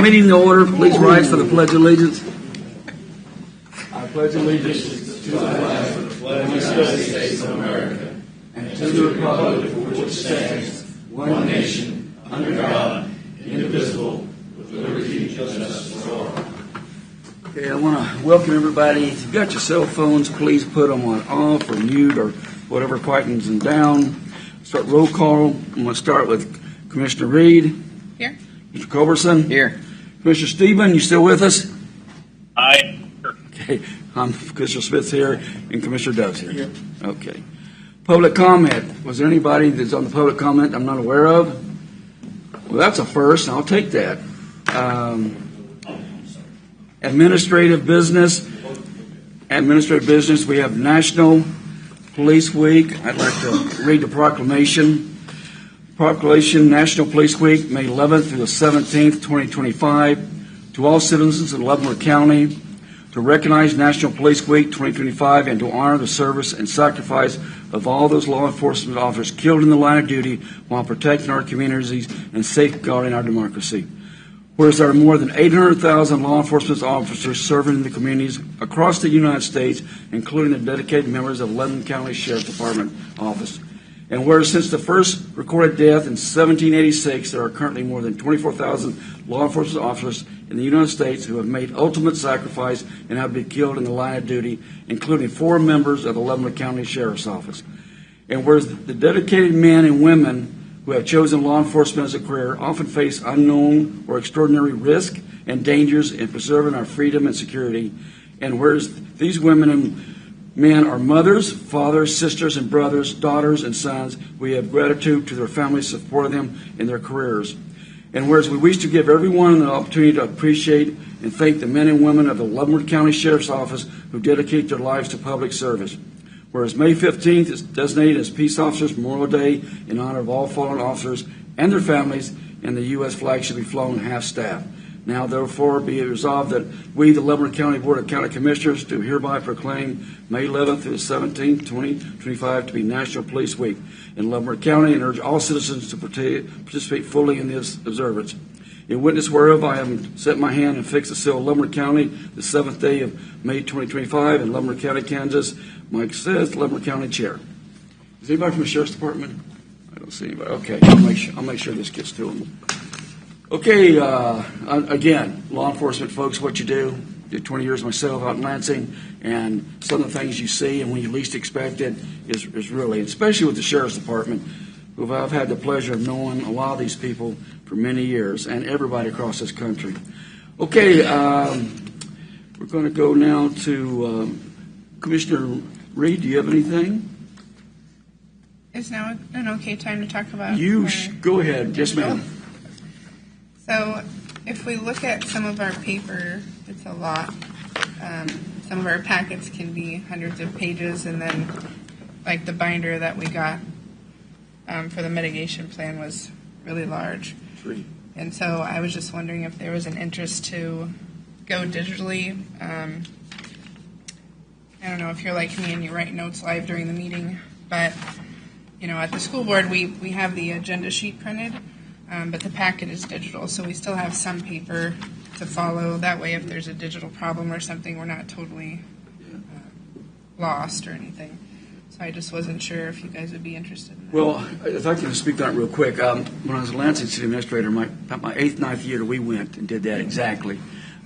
Meeting to order. Please rise for the Pledge of Allegiance. I pledge allegiance to the flag of the United States of America and to the republic for which it stands, one nation, under God, indivisible, with liberty and justice for all. Okay, I want to welcome everybody. If you've got your cell phones, please put them on off or mute or whatever quietens them down. Start roll call. I'm going to start with Commissioner Reed. Here. Mr. Culberson. Here. Commissioner Stephen, you still with us? Aye. Okay. Commissioner Smith's here and Commissioner Dove's here. Yep. Okay. Public comment. Was there anybody that's on the public comment I'm not aware of? Well, that's a first. I'll take that. Administrative business. We have National Police Week. I'd like to read the proclamation. Proclamation, National Police Week, May 11th through the 17th, 2025. To all citizens of Leavenworth County, to recognize National Police Week 2025 and to honor the service and sacrifice of all those law enforcement officers killed in the line of duty while protecting our communities and safeguarding our democracy. Whereas there are more than 800,000 law enforcement officers serving in the communities across the United States, including the dedicated members of Leavenworth County Sheriff's Department office. And whereas since the first recorded death in 1786, there are currently more than 24,000 law enforcement officers in the United States who have made ultimate sacrifice and have been killed in the line of duty, including 4 members of the Leavenworth County Sheriff's Office. And whereas the dedicated men and women who have chosen law enforcement as a career often face unknown or extraordinary risk and dangers in preserving our freedom and security, and whereas these women and men are mothers, fathers, sisters, and brothers, daughters, and sons, we have gratitude to their families supporting them in their careers. And whereas we wish to give everyone the opportunity to appreciate and thank the men and women of the Leavenworth County Sheriff's Office who dedicate their lives to public service. Whereas May 15th is designated as Peace Officers Memorial Day in honor of all fallen officers and their families, and the U.S. flag should be flown half-staff. Now, therefore, be it resolved that we, the Leavenworth County Board of County Commissioners, do hereby proclaim May 11th through the 17th, 2025 to be National Police Week in Leavenworth County and urge all citizens to participate fully in this observance. In witness whereof, I have set my hand and fixed the seal of Leavenworth County the 7th day of May 2025 in Leavenworth County, Kansas. Mike says, Leavenworth County Chair. Is anybody from the Sheriff's Department? I don't see anybody. Okay, I'll make sure this gets to them. Okay, again, law enforcement folks, what you do. Did 20 years myself out in Lansing, and some of the things you see and when you least expect it is really, especially with the Sheriff's Department, who I've had the pleasure of knowing a lot of these people for many years, and everybody across this country. Okay, we're going to go now to Commissioner Reed. Do you have anything? Is now an okay time to talk about? Go ahead. Yes, ma'am. So if we look at some of our paper, it's a lot. Some of our packets can be hundreds of pages, and then like the binder that we got for the mitigation plan was really large. And so I was just wondering if there was an interest to go digitally. I don't know if you're like me and you write notes live during the meeting, but at the school board we have the agenda sheet printed. But the packet is digital, so we still have some paper to follow. That way, if there's a digital problem or something, we're not totally lost or anything. So I just wasn't sure if you guys would be interested in that. Well, if I can speak on it real quick. When I was a Lansing City Administrator, my 8th, 9th year, we went and did that exactly.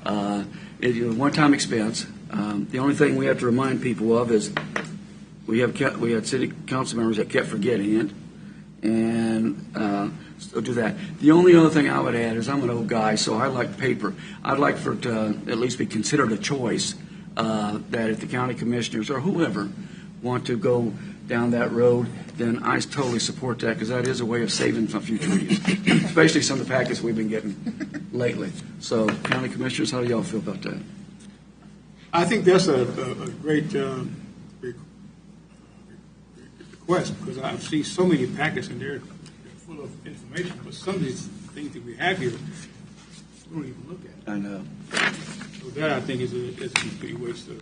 It was a one-time expense. The only thing we have to remind people of is we had city council members that kept forgetting it. And so do that. The only other thing I would add is I'm an old guy, so I like paper. I'd like for it to at least be considered a choice that if the county commissioners or whoever want to go down that road, then I totally support that because that is a way of saving some future use, especially some of the packets we've been getting lately. So, county commissioners, how do y'all feel about that? I think that's a great request because I see so many packets in there full of information, but some of these things that we have here, we don't even look at. I know. So that I think is a complete waste of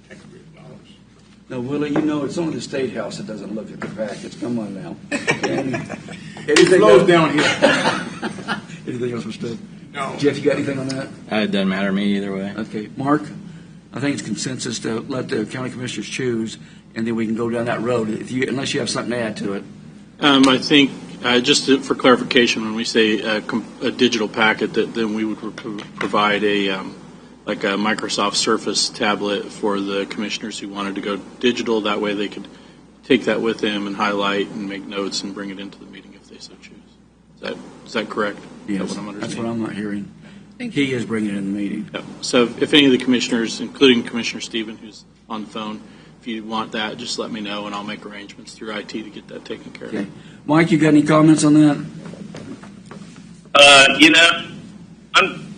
taxpayer dollars. No, Willie, it's only the State House that doesn't look at the packets. Come on now. And anything flows down here. Anything else, Mr. No. Jeff, you got anything on that? It doesn't matter to me either way. Okay, Mark, I think it's consensus to let the county commissioners choose, and then we can go down that road, unless you have something to add to it. I think, just for clarification, when we say a digital packet, then we would provide like a Microsoft Surface tablet for the commissioners who wanted to go digital. That way they could take that with them and highlight and make notes and bring it into the meeting if they so choose. Is that correct? Yes, Is that what I'm that's what understanding? I'm not hearing. Thank He is bringing it in the meeting. Yep. So if any of the commissioners, including Commissioner Stephen, who's on the phone, if you want that, just let me know and I'll make arrangements through IT to get that taken care Okay. of. Mike, you got any comments on that?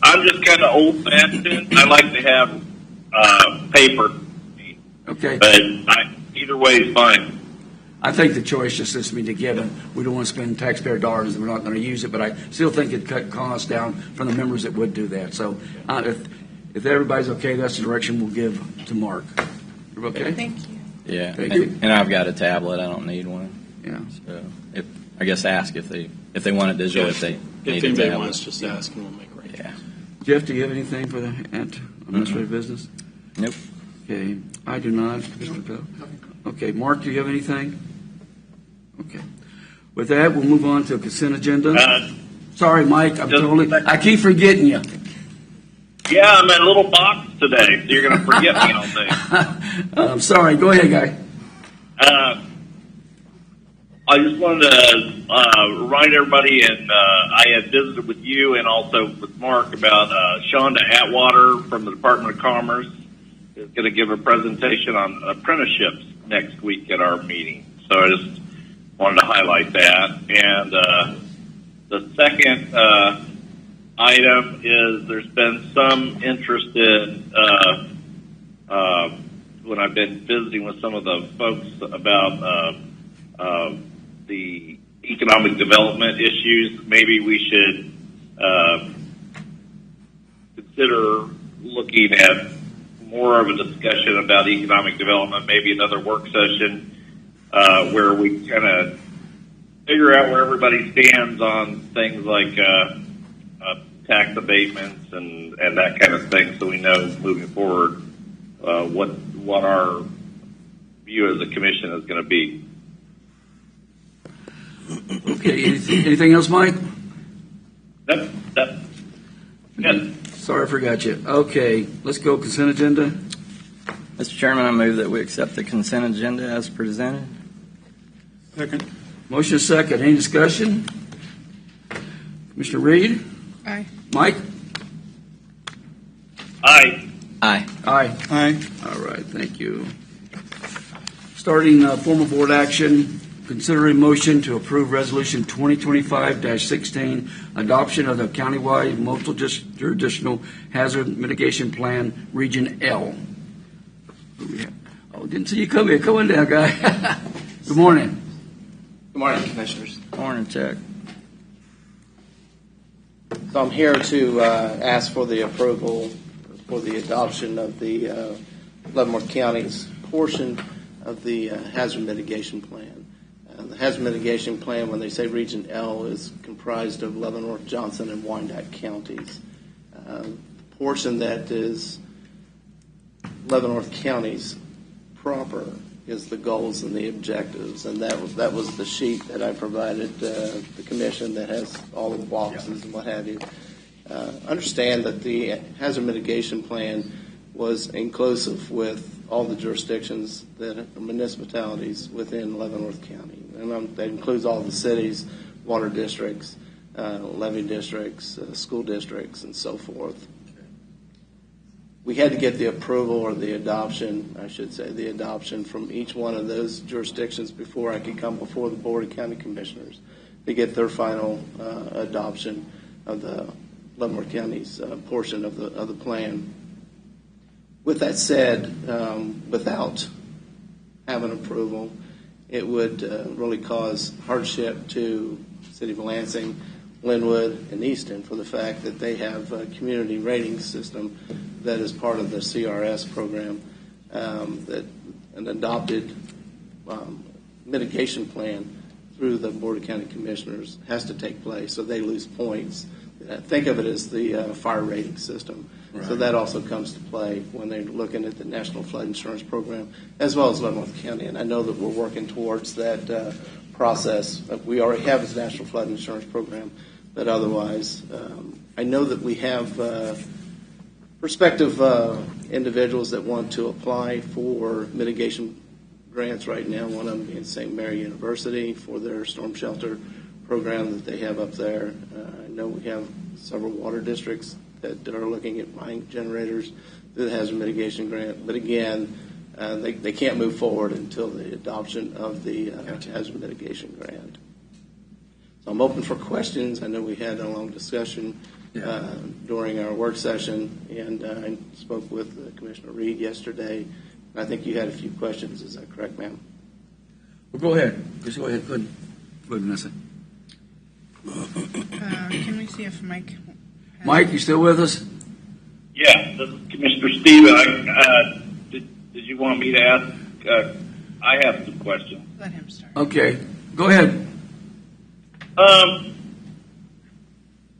I'm just kind of old fashioned. I like to have paper, Okay. but either way is fine. I think the choice just is to be given. We don't want to spend taxpayer dollars and we're not going to use it, but I still think it'd cut costs down from the members that would do that. So if everybody's okay, that's the direction we'll give to Mark. You're okay? Thank you. Yeah, Thank you. and I've got a tablet. I don't need one. Yeah. So I guess ask if they want it digital. If they If need a anybody tablet. wants, just ask and we'll make arrangements. Yeah. Jeff, do you have anything for the administrative business? Nope. Okay. I do not. Mr. Pell? Okay. Mark, do you have anything? Okay. With that, we'll move on to a consent agenda. Sorry, Mike. I keep forgetting you. Yeah, I'm in a little box today, so you're going to forget me all day. I'm sorry. Go ahead, guy. I just wanted to remind everybody, and I had visited with you and also with Mark about Shonda Atwater from the Department of Commerce is going to give a presentation on apprenticeships next week at our meeting. So I just wanted to highlight that. And the second item is there's been some interest in when I've been visiting with some of the folks about the economic development issues. Maybe we should consider looking at more of a discussion about economic development, maybe another work session where we kind of figure out where everybody stands on things like tax abatements and that kind of thing, so we know moving forward what our view as a commission is going to be. Okay. Anything else, Mike? That's good. Sorry, I forgot you. Okay. Let's go consent agenda. Mr. Chairman, I move that we accept the consent agenda as presented. Second. Motion is second. Any discussion? Commissioner Reed? Aye. Mike? Aye. Aye. Aye. Aye. All right, thank you. Starting formal board action, consider a motion to approve Resolution 2025-16, adoption of the countywide multi-jurisdictional hazard mitigation plan, Region L. Who we have? Oh, didn't see you come here. Come on down, guy. Good morning. Good morning, Commissioners. Morning, Chuck. So I'm here to ask for the approval for the adoption of the Leavenworth County's portion of the hazard mitigation plan. The hazard mitigation plan, when they say Region L, is comprised of Leavenworth, Johnson, and Wyandotte counties. The portion that is Leavenworth County's proper is the goals and the objectives, and that was the sheet that I provided the commission that has all the boxes and what have you. Understand that the hazard mitigation plan was inclusive with all the jurisdictions that are municipalities within Leavenworth County, and that includes all the cities, water districts, levy districts, school districts, and so forth. We had to get the approval or the adoption, I should say, the adoption from each one of those jurisdictions before I could come before the Board of County Commissioners to get their final adoption of the Leavenworth County's portion of the plan. With that said, without having approval, it would really cause hardship to the City of Lansing, Linwood, and Easton for the fact that they have a community rating system that is part of the CRS program, that an adopted mitigation plan through the Board of County Commissioners has to take place, so they lose points. think of it as the fire rating system. So Right. that also comes to play when they're looking at the National Flood Insurance Program, as well as Leavenworth County. And I know that we're working towards that process. We already have this National Flood Insurance Program, but otherwise, I know that we have prospective individuals that want to apply for mitigation grants right now. One of them being St. Mary University for their storm shelter program that they have up there. I know we have several water districts that are looking at buying generators through the hazard mitigation grant. But again, they can't move forward until the adoption of the hazard mitigation grant. So I'm open for questions. I know we had a long discussion during our work session, and I spoke with Commissioner Reed yesterday. I think you had a few questions. Is that correct, ma'am? Well, go ahead. Just go ahead. Go ahead, Vanessa. Can we see if Mike has... Mike, you still with us? Yeah, this is Commissioner Steven. Did you want me to ask? I have some questions. Let him start. Okay. Go ahead.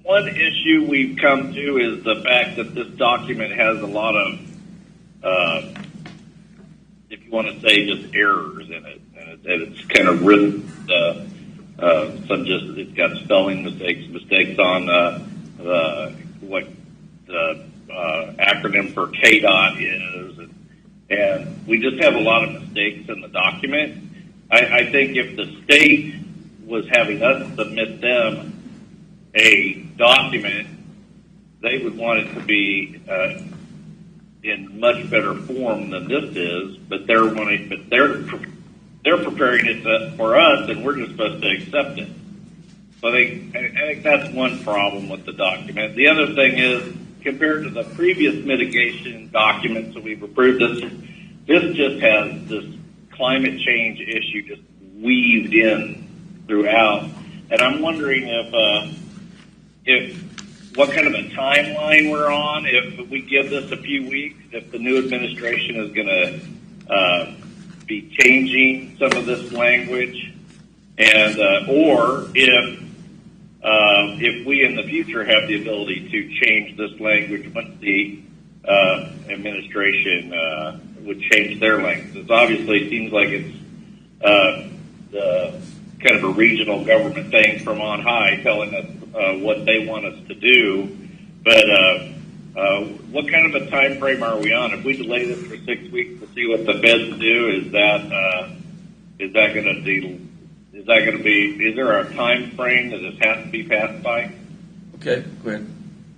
One issue we've come to is the fact that this document has a lot of, if you want to say, just errors in it, and it's kind of written it's got spelling mistakes on what the acronym for KDOT is, and we just have a lot of mistakes in the document. I think if the state was having us submit them a document, they would want it to be in much better form than this is. But they're preparing it for us, and we're just supposed to accept it. So I think that's one problem with the document. The other thing is, compared to the previous mitigation documents that we've approved, this just has this climate change issue just weaved in throughout. And I'm wondering if what kind of a timeline we're on, if we give this a few weeks, if the new administration is going to be changing some of this language, and or if we in the future have the ability to change this language once the administration would change their language. It obviously seems like it's the kind of a regional government thing from on high telling us what they want us to do. But what kind of a time frame are we on? If we delay this for 6 weeks to see what the feds do, is there a time frame that this has to be passed by? Okay, go ahead.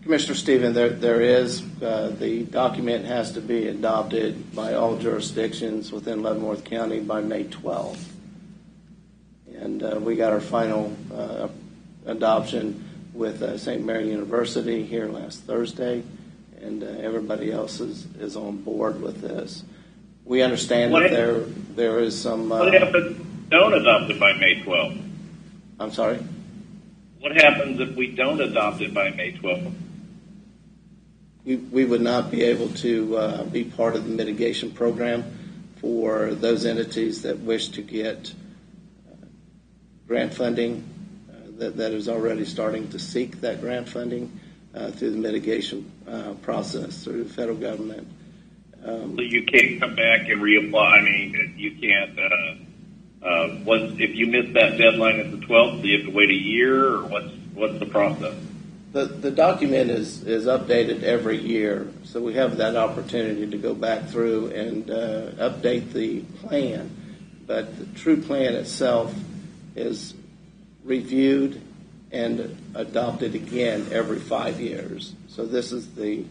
Commissioner Stephen, there is. The document has to be adopted by all jurisdictions within Leavenworth County by May 12th. And we got our final adoption with St. Mary University here last Thursday, and everybody else is on board with this. We understand that there is some... what happens if we don't adopt it by May 12th? I'm sorry? What happens if we don't adopt it by May 12th? We would not be able to be part of the mitigation program for those entities that wish to get grant funding that is already starting to seek that grant funding through the mitigation process through the federal government. So you can't come back and reapply. I mean, you can't. If you miss that deadline at the 12th, do you have to wait a year, or what's the process? The document is updated every year, so we have that opportunity to go back through and update the plan. But the true plan itself is reviewed and adopted again every 5 years. So this is the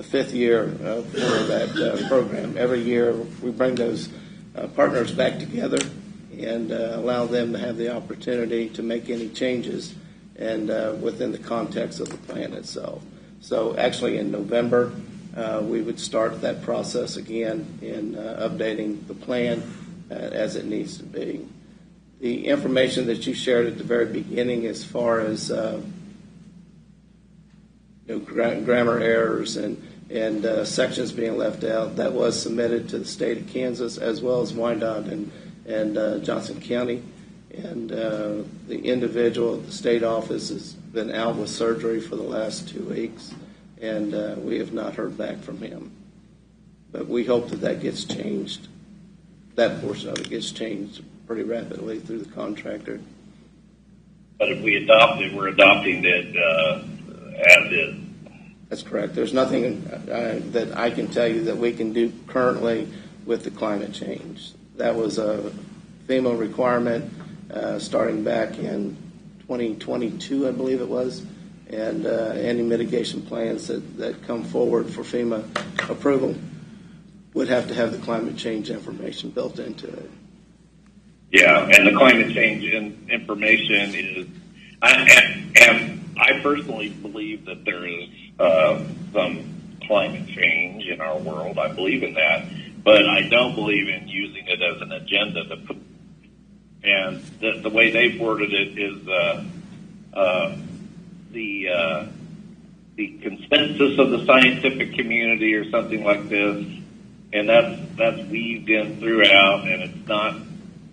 fifth year for that program. Every year we bring those partners back together and allow them to have the opportunity to make any changes and within the context of the plan itself. So actually in November, we would start that process again in updating the plan as it needs to be. The information that you shared at the very beginning as far as grammar errors and sections being left out, that was submitted to the state of Kansas as well as Wyandotte and Johnson County. And the individual at the state office has been out with surgery for the last 2 weeks, and we have not heard back from him. But we hope that that gets changed. That portion of it gets changed pretty rapidly through the contractor. But if we adopt it, we're adopting it as is. That's correct. There's nothing that I can tell you that we can do currently with the climate change. That was a FEMA requirement starting back in 2022, I believe it was, and any mitigation plans that come forward for FEMA approval would have to have the climate change information built into it. Yeah, and the climate change information is, I personally believe that there is some climate change in our world. I believe in that, but I don't believe in using it as an agenda to put. And the way they've worded it is the consensus of the scientific community or something like this, and that's weaved in throughout, and it's not.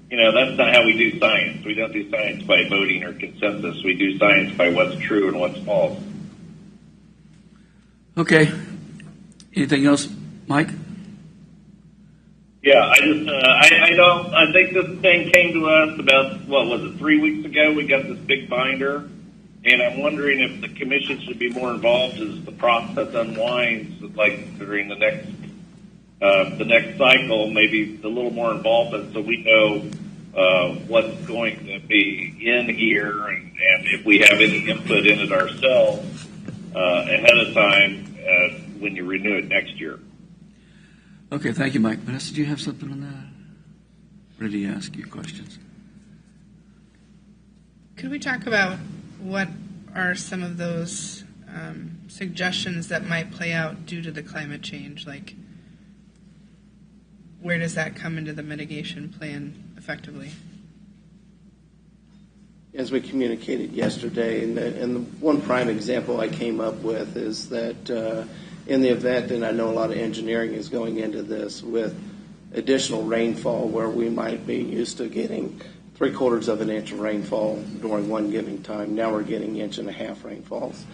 That's not how we do science. We don't do science by voting or consensus. We do science by what's true and what's false. Okay. Anything else, Mike? Yeah, I think this thing came to us about, 3 weeks ago? We got this big binder, and I'm wondering if the commission should be more involved as the process unwinds, like during the next cycle, maybe a little more involvement so we know what's going to be in here, and if we have any input in it ourselves ahead of time when you renew it next year. Okay, thank you, Mike. Vanessa, do you have something on that? Or did he ask you questions? Could we talk about what are some of those suggestions that might play out due to the climate change? Like, where does that come into the mitigation plan effectively? As we communicated yesterday, and the one prime example I came up with is that in the event, and I know a lot of engineering is going into this, with additional rainfall where we might be used to getting 3/4 of an inch of rainfall during one given time. Now we're getting 1.5 inch rainfalls.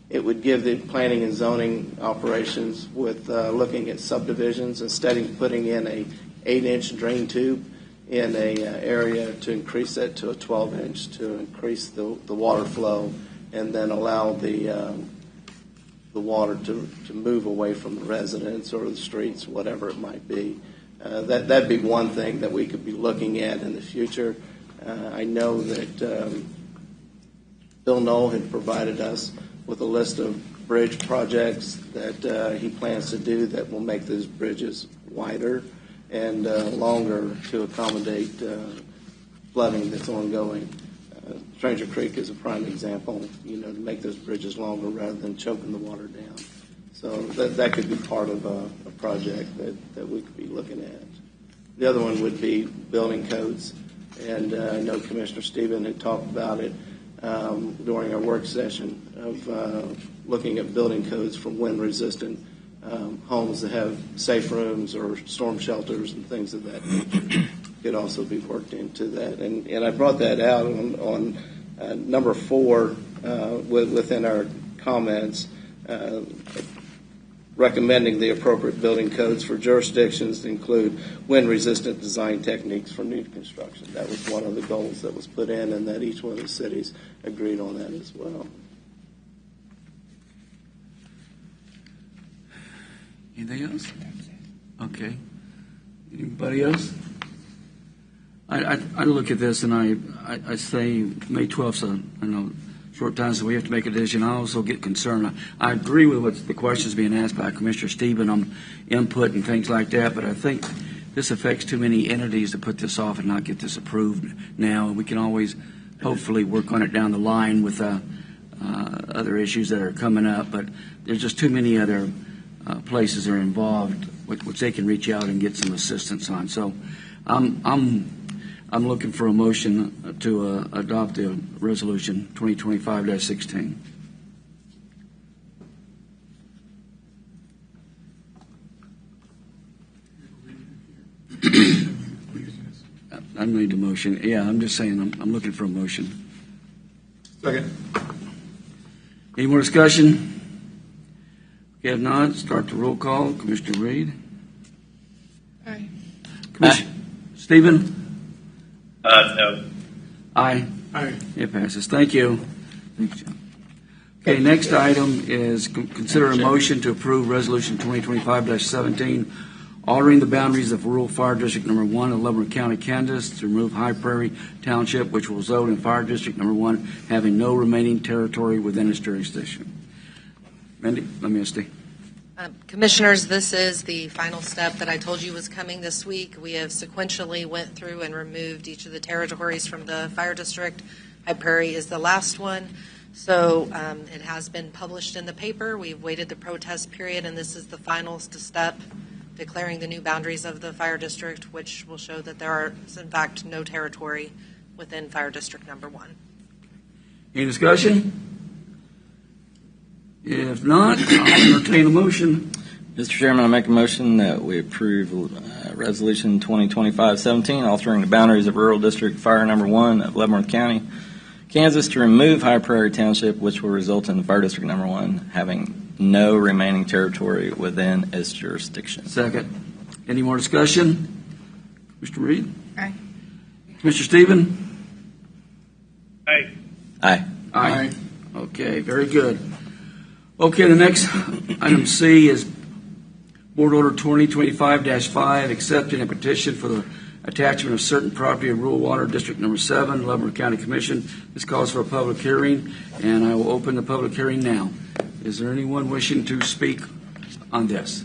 It would give the planning and zoning operations with looking at subdivisions, instead of putting in a 8-inch drain tube in a area, to increase that to a 12-inch to increase the water flow, and then allow the water to move away from the residents or the streets, whatever it might be. That'd be one thing that we could be looking at in the future. I know that Bill Knoll had provided us with a list of bridge projects that he plans to do that will make those bridges wider and longer to accommodate flooding that's ongoing. Stranger Creek is a prime example, to make those bridges longer rather than choking the water down. So that could be part of a project that we could be looking at. The other one would be building codes, and I know Commissioner Stephen had talked about it during our work session of looking at building codes for wind-resistant homes that have safe rooms or storm shelters and things of that nature. Could also be worked into that. And I brought that out on number 4 within our comments, recommending the appropriate building codes for jurisdictions to include wind-resistant design techniques for new construction. That was one of the goals that was put in, and that each one of the cities agreed on that as well. Anything else? Okay. Anybody else? I look at this and I say May 12th, I know, short time, so we have to make a decision. I also get concerned. I agree with what the questions being asked by Commissioner Stephen on input and things like that, but I think this affects too many entities to put this off and not get this approved now. We can always hopefully work on it down the line with other issues that are coming up, but there's just too many other places that are involved which they can reach out and get some assistance on. So I'm looking for a motion to adopt the resolution 2025-16. I made the motion. motion. Yeah, I'm just saying, I'm looking for a motion. Second. Any more discussion? Okay, if not, start the roll call. Commissioner Reed? Aye. Commissioner Stephen? No. Aye. Aye. It passes. Thank you. Thanks, John. Okay, next item is consider a motion to approve Resolution 2025-17, altering the boundaries of Rural Fire District Number 1 of Leavenworth County, Kansas, to remove High Prairie Township, which will result in Fire District Number 1 having no remaining territory within its jurisdiction. Misty. Commissioners, this is the final step that I told you was coming this week. We have sequentially went through and removed each of the territories from the fire district. High Prairie is the last one. So it has been published in the paper. We've waited the protest period, and this is the final step, declaring the new boundaries of the fire district, which will show that there is, in fact, no territory within Fire District Number 1. Any discussion? If not, I'll entertain a motion. Mr. Chairman, I make a motion that we approve Resolution 2025-17, altering the boundaries of Rural District Fire Number 1 of Leavenworth County, Kansas, to remove High Prairie Township, which will result in Fire District Number 1 having no remaining territory within its jurisdiction. Second. Any more discussion? Mr. Reed? Aye. Mr. Stephen? Aye. Aye. Aye. Okay, very good. Okay, the next item C is Board Order 2025-5, accepting a petition for the attachment of certain property of Rural Water District Number 7, Leavenworth County Commission. This calls for a public hearing, and I will open the public hearing now. Is there anyone wishing to speak on this?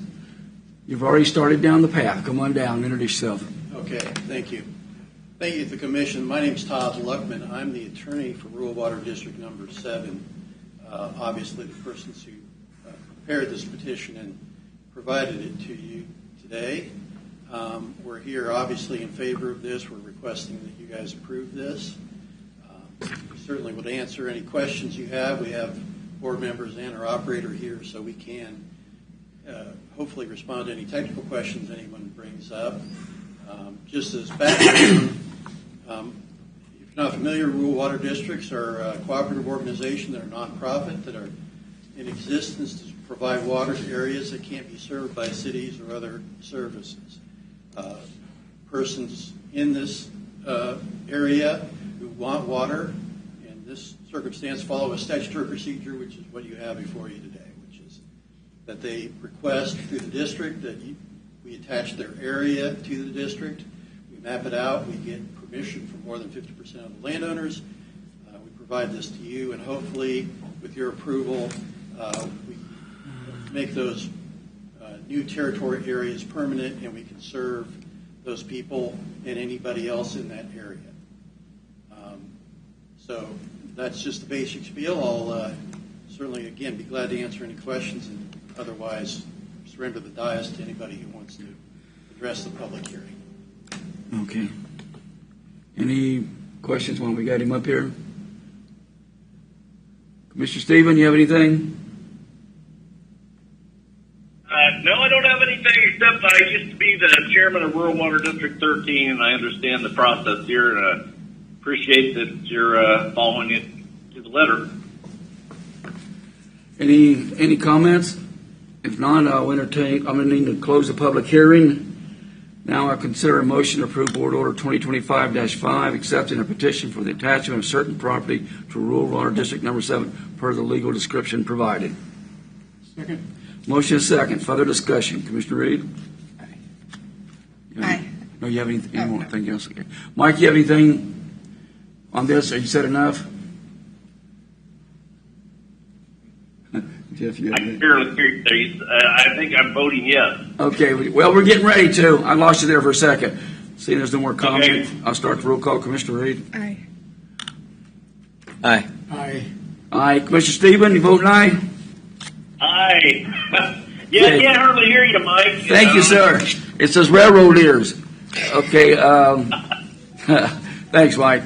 You've already started down the path. Come on down, introduce yourself. Okay, thank you. Thank you to the commission. My name is Todd Luckman. I'm the attorney for Rural Water District Number 7. Obviously, the persons who prepared this petition and provided it to you today. We're here obviously in favor of this. We're requesting that you guys approve this. We certainly would answer any questions you have. We have board members and our operator here, so we can hopefully respond to any technical questions anyone brings up. Just as background, if you're not familiar, rural water districts are a cooperative organization that are nonprofit that are in existence to provide water to areas that can't be served by cities or other services. Persons in this area who want water in this circumstance follow a statutory procedure, which is what you have before you today, which is that they request through the district that we attach their area to the district. We map it out. We get permission from more than 50% of the landowners. We provide this to you, and hopefully, with your approval, we make those new territory areas permanent, and we can serve those people and anybody else in that area. So that's just the basic spiel. I'll certainly, again, be glad to answer any questions, and otherwise surrender the dais to anybody who wants to address the public hearing. Okay. Any questions while we got him up here? Commissioner Stephen, you have anything? No, I don't have anything except I used to be the chairman of Rural Water District 13, and I understand the process here, and I appreciate that you're following it to the letter. Any comments? If not, I'll entertain. I'm going to need to close the public hearing. Now I consider a motion to approve Board Order 2025-5, accepting a petition for the attachment of certain property to Rural Water District Number 7 per the legal description provided. Second. Motion is second. Further discussion. Commissioner Reed? Aye. No, you have anything, Oh, any more no. thing else? Okay. Mike, you have anything on this? Or you said enough? Jeff, you I have can anything? barely hear you. I think I'm voting yes. Okay, well, we're getting ready to. I lost you there for a second. Seeing there's no more comments, Okay. I'll start the roll call. Commissioner Reed? Aye. Aye. Aye. Aye. Commissioner Stephen, you voting aye? Aye. Yeah, I can't hardly hear you, Mike. Thank you, sir. It's those railroad ears. Okay, thanks, Mike.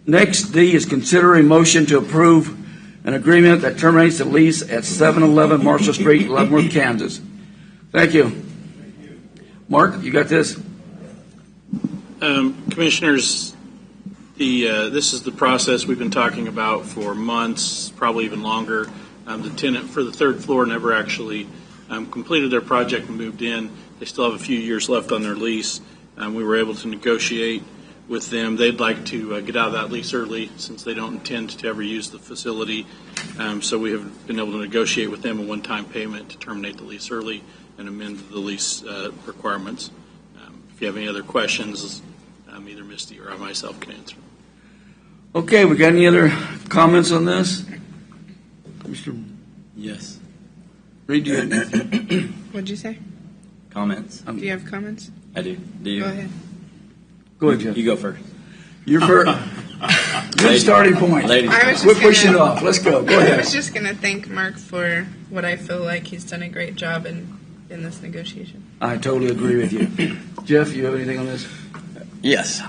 Next, D is consider a motion to approve an agreement that terminates the lease at 711 Marshall Street, Leavenworth, Kansas. Thank you. Mark, you got this? Commissioners, this is the process we've been talking about for months, probably even longer. The tenant for the third floor never actually completed their project and moved in. They still have a few years left on their lease. We were able to negotiate with them. They'd like to get out of that lease early since they don't intend to ever use the facility. So we have been able to negotiate with them a one-time payment to terminate the lease early and amend the lease requirements. If you have any other questions, either Misty or I myself can answer. Okay, we got any other comments on this? Mr. Yes. Reed, do you have anything? What'd you say? Comments? Do you have comments? I do. Do you? Go ahead. Go ahead, Jeff. You go first. You're first. Good starting point. Ladies. I was Quit just pushing it gonna, off. Let's go. Go I ahead. was just going to thank Mark for what I feel like he's done a great job in this negotiation. I totally agree with you. Jeff, you have anything on this? Yes.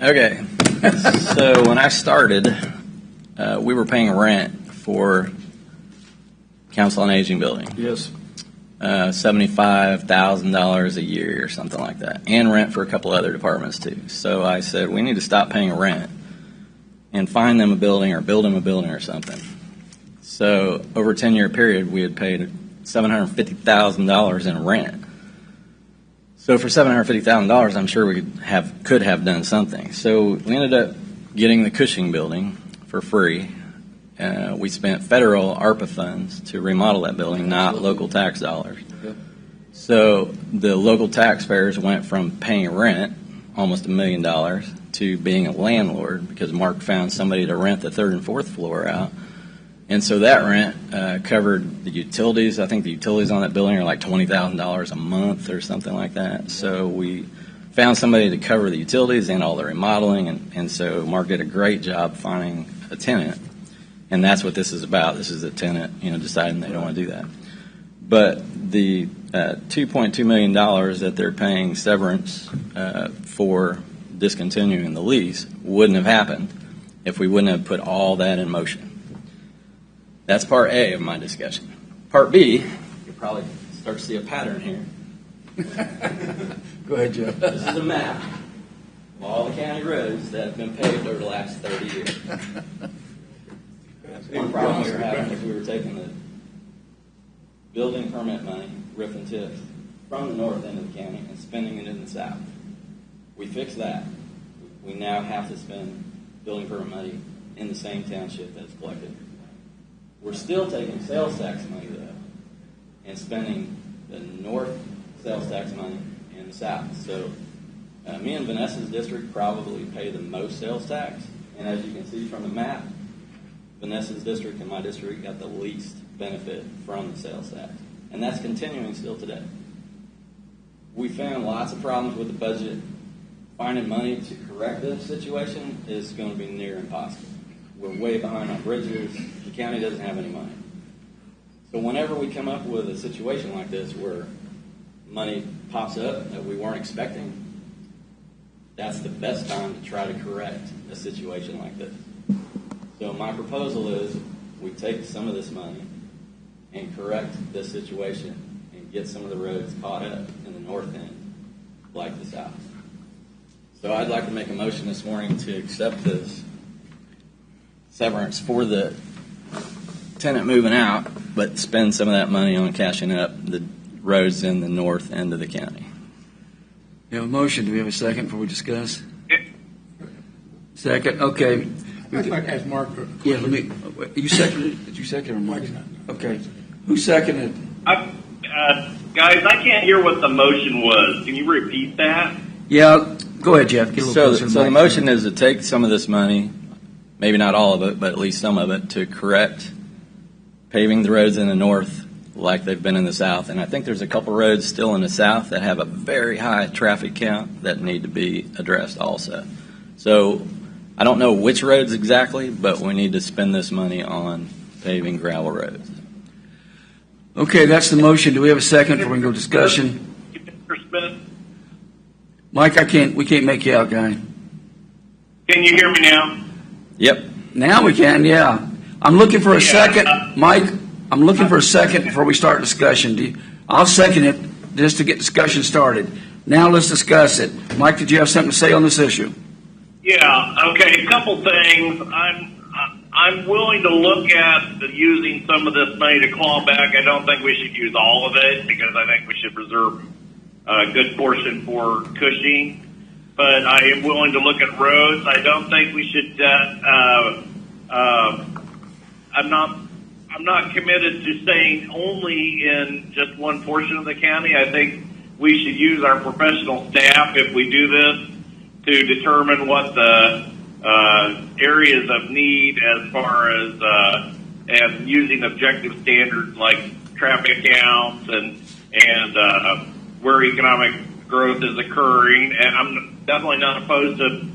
Okay. So when I started, we were paying rent for Council on Aging building, Yes. $75,000 a year or something like that, and rent for a couple other departments too. So I said we need to stop paying rent and find them a building or build them a building or something. So over a 10-year period, we had paid $750,000 in rent. So for $750,000, I'm sure we could have done something. So we ended up getting the Cushing building for free. We spent federal ARPA funds to remodel that building, not local tax dollars. So the local taxpayers went from paying rent, almost $1 million, to being a landlord because Mark found somebody to rent the third and fourth floor out. And so that rent covered the utilities. I think the utilities on that building are like $20,000 a month or something like that. So we found somebody to cover the utilities and all the remodeling. And so Mark did a great job finding a tenant. And that's what this is about. This is a tenant, deciding they don't want to do that. But the $2.2 million that they're paying severance for discontinuing the lease wouldn't have happened if we wouldn't have put all that in motion. That's part A of my discussion. Part B, you'll probably start to see a pattern here. Go ahead, Jeff. This is a map of all the county roads that have been paved over the last 30 years. One problem we were having was we were taking the building permit money, roof and tips, from the north end of the county and spending it in the south. We fixed that. We now have to spend building permit money in the same township that's collected. We're still taking sales tax money, though, and spending the north sales tax money in the south. So me and Vanessa's district probably pay the most sales tax, and as you can see from the map, Vanessa's district and my district got the least benefit from the sales tax, and that's continuing still today. We found lots of problems with the budget. Finding money to correct this situation is going to be near impossible. We're way behind on bridges. The county doesn't have any money. So whenever we come up with a situation like this where money pops up that we weren't expecting, that's the best time to try to correct a situation like this. So my proposal is we take some of this money and correct this situation and get some of the roads caught up in the north end like the south. So I'd like to make a motion this morning to accept this severance for the tenant moving out, but spend some of that money on cashing up the roads in the north end of the county. You have a motion. Do we have a second before we discuss? Second. Okay. I'd like to ask Mark. Yeah, you seconded it? Did you second it or Mike? Okay. Who seconded it? Guys, I can't hear what the motion was. Can you repeat that? Yeah. Go ahead, Jeff. Get a little So closer to the Mike. motion is to take some of this money, maybe not all of it, but at least some of it, to correct paving the roads in the north like they've been in the south. And I think there's a couple roads still in the south that have a very high traffic count that need to be addressed also. So I don't know which roads exactly, but we need to spend this money on paving gravel roads. Okay, that's the motion. Do we have a second before we go discussion? Mr. Smith, Mike, we can't make you out, guy. can you hear me now? Yep. Now we can, yeah. I'm looking for a second. Mike, I'm looking for a second before we start discussion. I'll second it just to get discussion started. Now let's discuss it. Mike, did you have something to say on this issue? Yeah, okay, a couple things. I'm willing to look at using some of this money to claw back. I don't think we should use all of it because I think we should reserve a good portion for Cushing. But I am willing to look at roads. I don't think we should. I'm not committed to staying only in just one portion of the county. I think we should use our professional staff if we do this to determine what the areas of need as far as and using objective standards like traffic counts and where economic growth is occurring. And I'm definitely not opposed to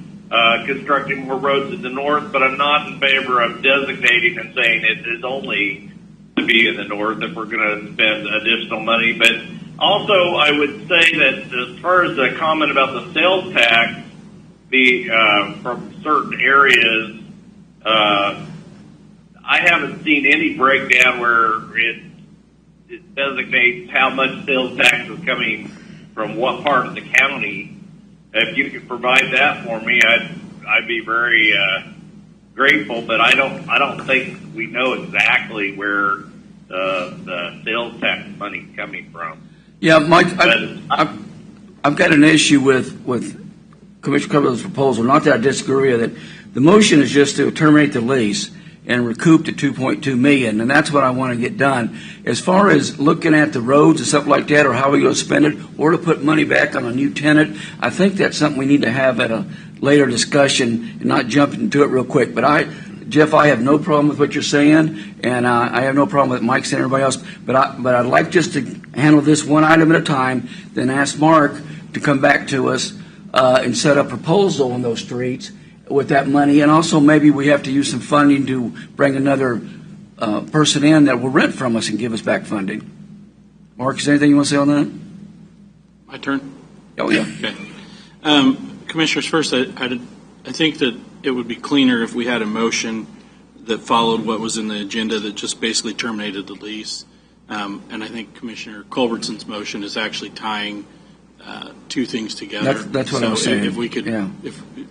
constructing more roads in the north, but I'm not in favor of designating and saying it is only to be in the north if we're going to spend additional money. But also, I would say that as far as the comment about the sales tax, from certain areas, I haven't seen any breakdown where it designates how much sales tax is coming from what part of the county. If you could provide that for me, I'd be very grateful. But I don't think we know exactly where the sales tax money is coming from. Yeah, Mike, I've got an issue with Commissioner Cumberland's proposal. Not that I disagree with it. The motion is just to terminate the lease and recoup the $2.2 million, and that's what I want to get done. As far as looking at the roads and stuff like that, or how we're going to spend it, or to put money back on a new tenant, I think that's something we need to have at a later discussion and not jump into it real quick. But Jeff, I have no problem with what you're saying, and I have no problem with Mike and everybody else. But I'd like just to handle this one item at a time, then ask Mark to come back to us and set a proposal on those streets with that money. And also maybe we have to use some funding to bring another person in that will rent from us and give us back funding. Mark, is there anything you want to say on that? My turn? Oh, yeah. Okay. Commissioners, first, I think that it would be cleaner if we had a motion that followed what was in the agenda that just basically terminated the lease. And I think Commissioner Culbertson's motion is actually tying two things together. That's what I was saying. If we could, yeah.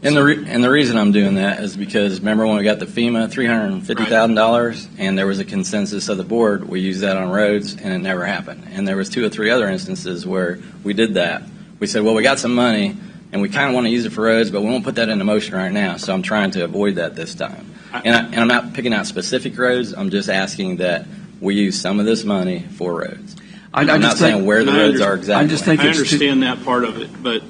And the reason I'm doing that is because remember when we got the FEMA $350,000 and there was a consensus of the board, we used that on roads and it never happened. And there was 2 or 3 other instances where we did that. We said, well, we got some money and we kind of want to use it for roads, but we won't put that into motion right now. So I'm trying to avoid that this time. And I'm not picking out specific roads. I'm just asking that we use some of this money for roads. I'm not saying where the roads are exactly. I understand that part of it, but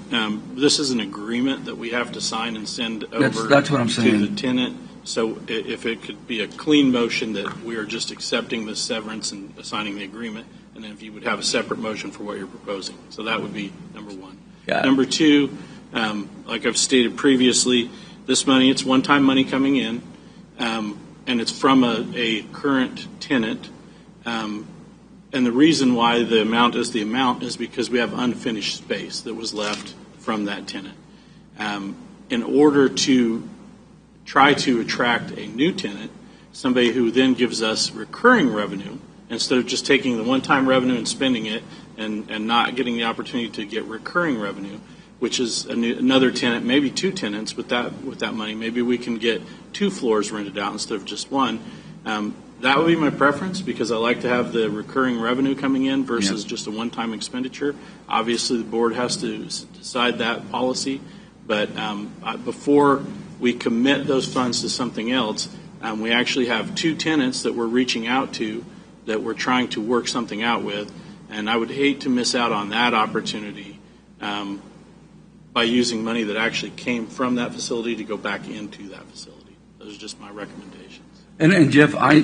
this is an agreement that we have to sign and send over that's what I'm saying. to the tenant. So if it could be a clean motion that we are just accepting the severance and signing the agreement, and then if you would have a separate motion for what you're proposing. So that would be number one. Number two, like I've stated previously, this money, it's one-time money coming in, and it's from a current tenant. And the reason why the amount is because we have unfinished space that was left from that tenant. In order to try to attract a new tenant, somebody who then gives us recurring revenue, instead of just taking the one-time revenue and spending it and not getting the opportunity to get recurring revenue, which is another tenant, maybe 2 tenants with that money. Maybe we can get 2 floors rented out instead of just one. That would be my preference because I like to have the recurring revenue coming in versus just a one-time expenditure. Obviously, the board has to decide that policy, but before we commit those funds to something else, we actually have 2 tenants that we're reaching out to that we're trying to work something out with, and I would hate to miss out on that opportunity by using money that actually came from that facility to go back into that facility. Those are just my recommendations. And Jeff, I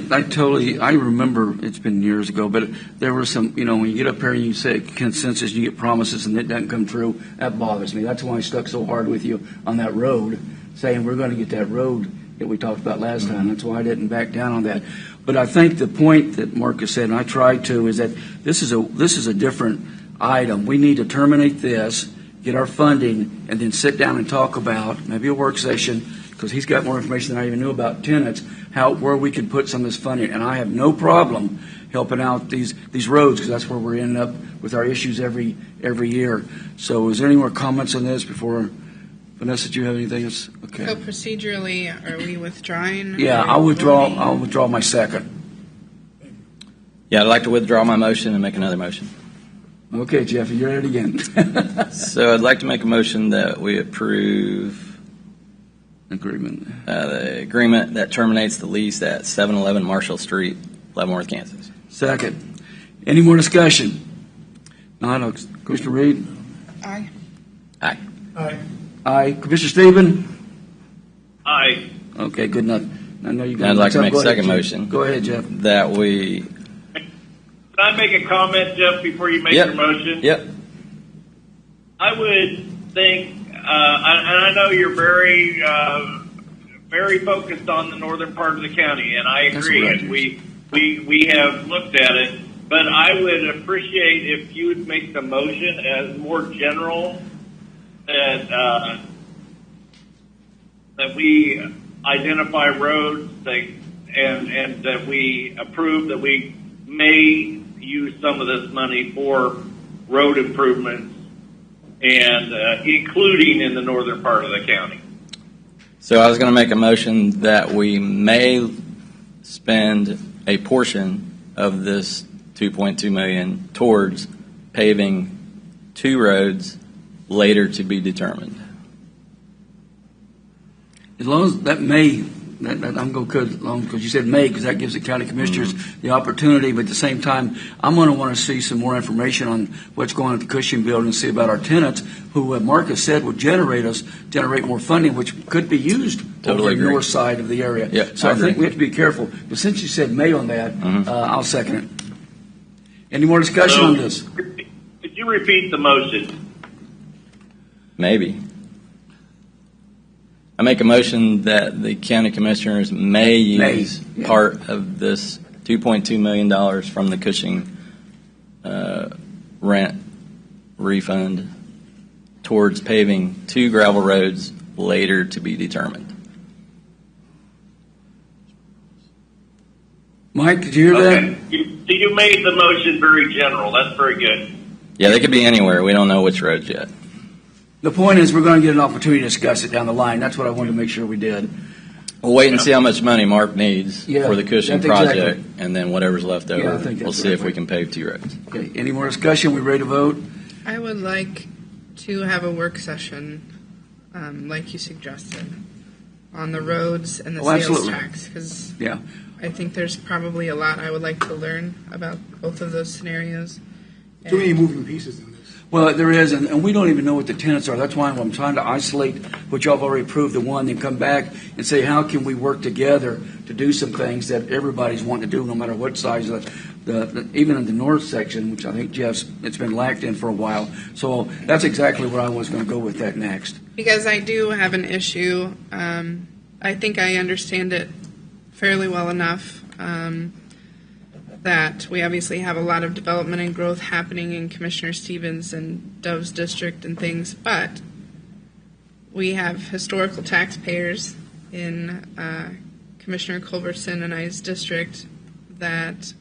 remember it's been years ago, but there were some, when you get up here and you say consensus, you get promises and it doesn't come true, that bothers me. That's why I stuck so hard with you on that road, saying we're going to get that road that we talked about last time. That's why I didn't back down on that. But I think the point that Marcus said, and I tried to, is that this is a different item. We need to terminate this get our funding, and then sit down and talk about, maybe a work session, because he's got more information than I even knew about tenants, where we can put some of this funding. And I have no problem helping out these roads, because that's where we're ending up with our issues every year. So is there any more comments on this before, Vanessa, do you have anything else? Okay. So procedurally, are we withdrawing? Yeah, Or I'll voting? withdraw my second. Yeah, I'd like to withdraw my motion and make another motion. Okay, Jeff, you're at it again. So I'd like to make a motion that we approve Agreement. the agreement that terminates the lease at 711 Marshall Street, Leavenworth, Kansas. Second. Any more discussion? Not, Commissioner Reed? Aye. Aye. Aye. Commissioner Stephen? Aye. Okay, good enough. I know you got. I'd like to make a Go ahead, second Jeff. motion. Go ahead, Jeff. That we. Can I make a comment, Jeff, before you make Yep. your motion? Yep. I would think, and I know you're very, very focused on the northern part of the county, and I That's agree, what I and do. we have looked at it, but I would appreciate if you would make the motion as more general that we identify roads and that we approve that we may use some of this money for road improvements and including in the northern part of the county. So I was going to make a motion that we may spend a portion of this $2.2 million towards paving 2 roads later to be determined. As long as that may, I'm going to because you said may, because that gives the county commissioners the opportunity. But at the same time, I'm going to want to see some more information on what's going on at the Cushing building and see about our tenants, who Marcus said would generate more funding, which could be used Totally over the agree. north side of the area. Yeah, so I I think agree. we have to be careful. But since you said may on that, Mhm. I'll second it. Any more discussion on this? Could you repeat the motion? Maybe. I make a motion that the county commissioners may use yeah. part of this $2.2 million from the Cushing rent refund towards paving 2 gravel roads later to be determined. Mike, did you hear that? Okay. You made the motion very general. That's very good. Yeah, they could be anywhere. We don't know which roads yet. The point is, we're going to get an opportunity to discuss it down the line. That's what I wanted to make sure we did. We'll wait and see how much money Mark needs Yeah, for the Cushing that's exactly. project, and then whatever's left Yeah, I over, think we'll that's see right. if we can pave 2 roads. Okay, any more discussion? We ready to vote? I would like to have a work session, like you suggested, on the roads and the Oh, sales absolutely. tax, because Yeah. I think there's probably a lot I would like to learn about both of those scenarios. Too many And- moving pieces in this. Well, there is, and we don't even know what the tenants are. That's why I'm trying to isolate what y'all have already approved, the one, then come back and say, how can we work together to do some things that everybody's wanting to do, no matter what size of even in the north section, which I think it's been lacked in for a while. So that's exactly where I was going to go with that next. Because I do have an issue. I think I understand it fairly well enough that we obviously have a lot of development and growth happening in Commissioner Stevens and Dove's district and things, but we have historical taxpayers in Commissioner Culberson and I's district that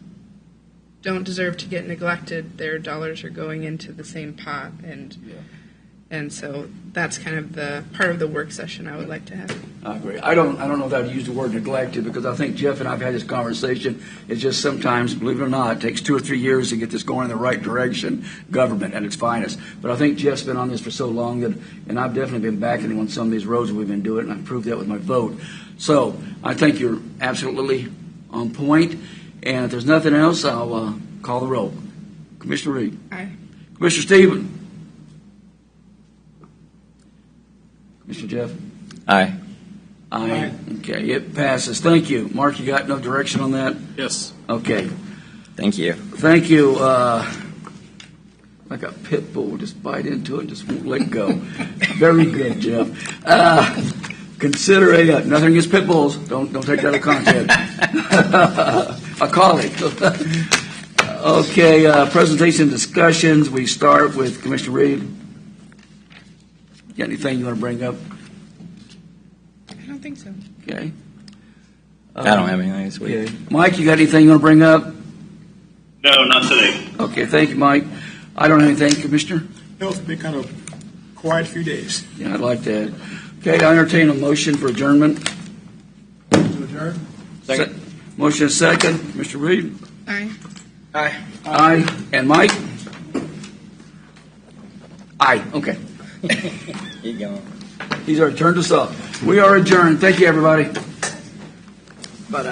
don't deserve to get neglected. Their dollars are going into the same pot, and so that's kind of the part of the work session I would like to have. I agree. I don't know if I'd use the word neglected, because I think Jeff and I've had this conversation. It's just sometimes, believe it or not, it takes 2 or 3 years to get this going in the right direction, government at its finest. But I think Jeff's been on this for so long that, and I've definitely been backing him on some of these roads that we've been doing, and I proved that with my vote. So I think you're absolutely on point. And if there's nothing else, I'll call the roll. Commissioner Reed. Aye. Commissioner Stephen. Commissioner Jeff. Aye. Aye. Okay, it passes. Thank you. Mark, you got no direction on that? Yes. Okay. Thank you. Thank you. Like a pit bull, just bite into it and just won't let go. Very good, Jeff. Consider nothing against pit bulls. Don't take that out of context. A colleague. Okay, presentation discussions. We start with Commissioner Reed. Got anything you want to bring up? I don't think so. Okay. I don't have anything this week. Okay. Mike, you got anything you want to bring up? No, not today. Okay, thank you, Mike. I don't have anything, Commissioner. No, it's been kind of quiet few days. Yeah, I'd like that. Okay, I entertain a motion for adjournment. To adjourn? Second. Motion is second. Mr. Reed? Aye. Aye. And Mike? Aye, okay. Keep going. He's already turned us off. We are adjourned. Thank you, everybody.